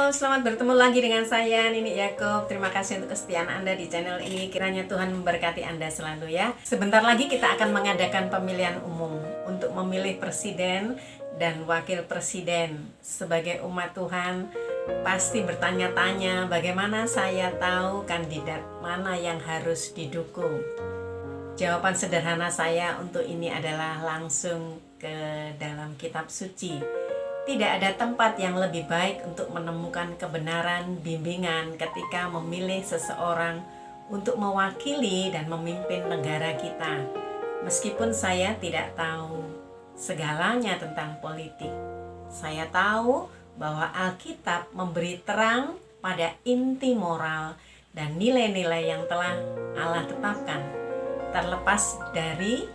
Halo, selamat bertemu lagi dengan saya Nini Yakob. Terima kasih untuk kesetiaan Anda di channel ini. Kiranya Tuhan memberkati Anda selalu ya. Sebentar lagi kita akan mengadakan pemilihan umum untuk memilih presiden dan wakil presiden. Sebagai umat Tuhan, pasti bertanya-tanya bagaimana saya tahu kandidat mana yang harus didukung. Jawaban sederhana saya untuk ini adalah langsung ke dalam kitab suci. Tidak ada tempat yang lebih baik untuk menemukan kebenaran, bimbingan ketika memilih seseorang untuk mewakili dan memimpin negara kita. Meskipun saya tidak tahu segalanya tentang politik, saya tahu bahwa Alkitab memberi terang pada inti moral dan nilai-nilai yang telah Allah tetapkan, terlepas dari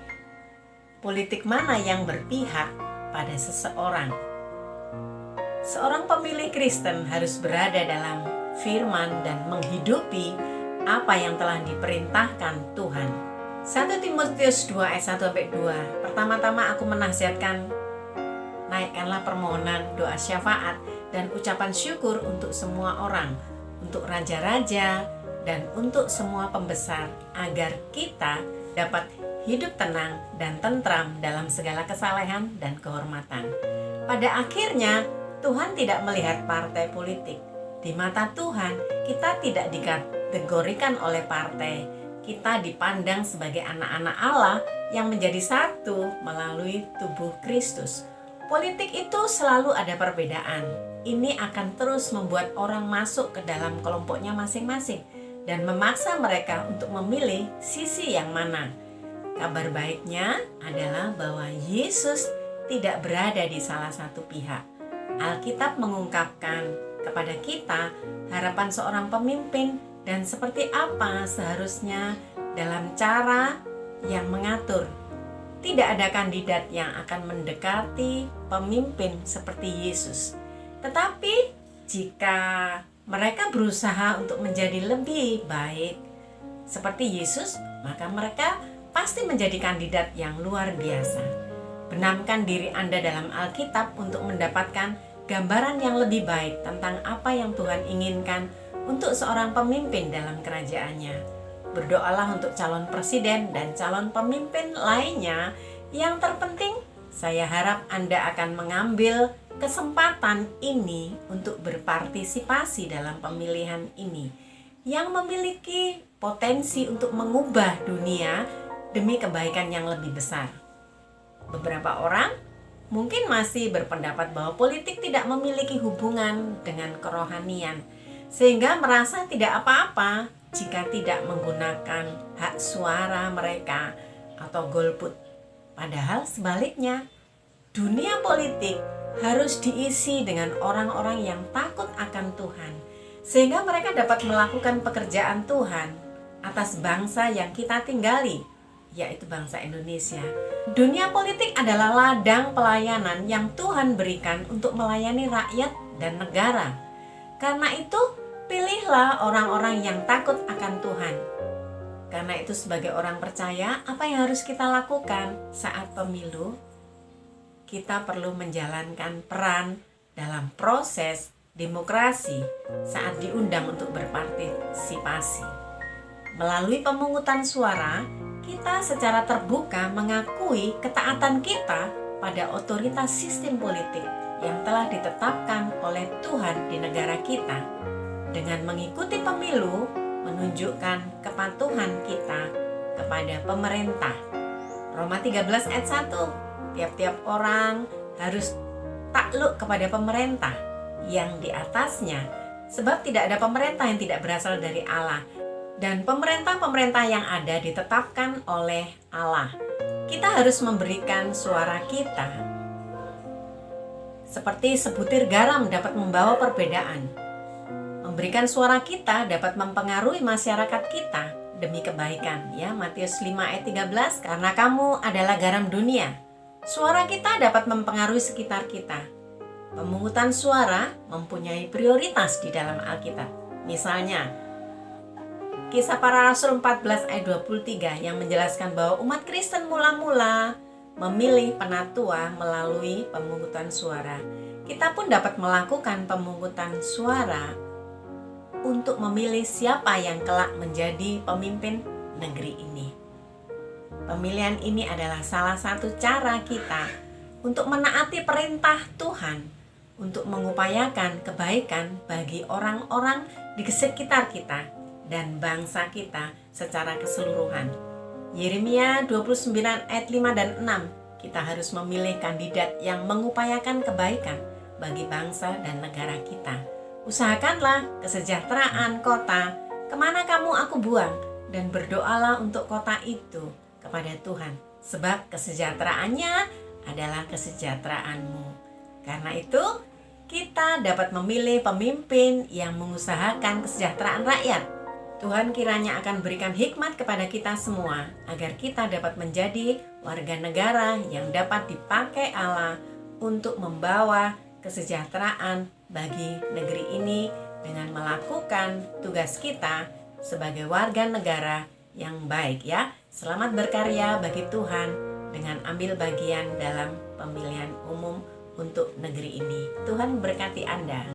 politik mana yang berpihak pada seseorang. Seorang pemilih Kristen harus berada dalam firman dan menghidupi apa yang telah diperintahkan Tuhan. 1 Timotius 2 ayat 1-2. Pertama-tama aku menasihatkan, naikkanlah permohonan, doa syafaat, dan ucapan syukur untuk semua orang, untuk raja-raja, dan untuk semua pembesar, agar kita dapat hidup tenang dan tentram dalam segala kesalehan dan kehormatan. Pada akhirnya, Tuhan tidak melihat partai politik. Di mata Tuhan, kita tidak dikategorikan oleh partai. Kita dipandang sebagai anak-anak Allah yang menjadi satu melalui tubuh Kristus. Politik itu selalu ada perbedaan. Ini akan terus membuat orang masuk ke dalam kelompoknya masing-masing dan memaksa mereka untuk memilih sisi yang mana. Kabar baiknya adalah bahwa Yesus tidak berada di salah satu pihak. Alkitab mengungkapkan kepada kita harapan seorang pemimpin dan seperti apa seharusnya dalam cara yang mengatur. Tidak ada kandidat yang akan mendekati pemimpin seperti Yesus. Tetapi jika mereka berusaha untuk menjadi lebih baik seperti Yesus, maka mereka pasti menjadi kandidat yang luar biasa. Benamkan diri Anda dalam Alkitab untuk mendapatkan gambaran yang lebih baik tentang apa yang Tuhan inginkan untuk seorang pemimpin dalam kerajaannya. Berdoalah untuk calon presiden dan calon pemimpin lainnya. Yang terpenting, saya harap Anda akan mengambil kesempatan ini untuk berpartisipasi dalam pemilihan ini yang memiliki potensi untuk mengubah dunia demi kebaikan yang lebih besar. Beberapa orang mungkin masih berpendapat bahwa politik tidak memiliki hubungan dengan kerohanian, sehingga merasa tidak apa-apa jika tidak menggunakan hak suara mereka atau golput. Padahal sebaliknya, dunia politik harus diisi dengan orang-orang yang takut akan Tuhan, sehingga mereka dapat melakukan pekerjaan Tuhan atas bangsa yang kita tinggali, yaitu bangsa Indonesia. Dunia politik adalah ladang pelayanan yang Tuhan berikan untuk melayani rakyat dan negara. Karena itu, pilihlah orang-orang yang takut akan Tuhan. Karena itu, sebagai orang percaya, apa yang harus kita lakukan saat pemilu? Kita perlu menjalankan peran dalam proses demokrasi saat diundang untuk berpartisipasi. Melalui pemungutan suara, kita secara terbuka mengakui ketaatan kita pada otoritas sistem politik yang telah ditetapkan oleh Tuhan di negara kita. Dengan mengikuti pemilu, menunjukkan kepatuhan kita kepada pemerintah. Roma 13 ayat 1, tiap-tiap orang harus takluk kepada pemerintah yang di atasnya, sebab tidak ada pemerintah yang tidak berasal dari Allah. Dan pemerintah-pemerintah yang ada ditetapkan oleh Allah. Kita harus memberikan suara kita. Seperti sebutir garam dapat membawa perbedaan. Memberikan suara kita dapat mempengaruhi masyarakat kita demi kebaikan. Ya, Matius 5 ayat 13, karena kamu adalah garam dunia. Suara kita dapat mempengaruhi sekitar kita. Pemungutan suara mempunyai prioritas di dalam Alkitab. Misalnya, Kisah Para Rasul 14 ayat 23 yang menjelaskan bahwa umat Kristen mula-mula memilih penatua melalui pemungutan suara. kita pun dapat melakukan pemungutan suara untuk memilih siapa yang kelak menjadi pemimpin negeri ini. Pemilihan ini adalah salah satu cara kita untuk menaati perintah Tuhan, untuk mengupayakan kebaikan bagi orang-orang di sekitar kita dan bangsa kita secara keseluruhan. Yeremia 29 ayat 5 dan 6, kita harus memilih kandidat yang mengupayakan kebaikan bagi bangsa dan negara kita. Usahakanlah kesejahteraan kota kemana kamu aku buang, dan berdoalah untuk kota itu kepada Tuhan, sebab kesejahteraannya adalah kesejahteraanmu. Karena itu, kita dapat memilih pemimpin yang mengusahakan kesejahteraan rakyat. Tuhan kiranya akan berikan hikmat kepada kita semua, agar kita dapat menjadi warga negara yang dapat dipakai Allah untuk membawa kesejahteraan bagi negeri ini dengan melakukan tugas kita sebagai warga negara yang baik ya. Selamat berkarya bagi Tuhan dengan ambil bagian dalam pemilihan umum untuk negeri ini. Tuhan berkati Anda.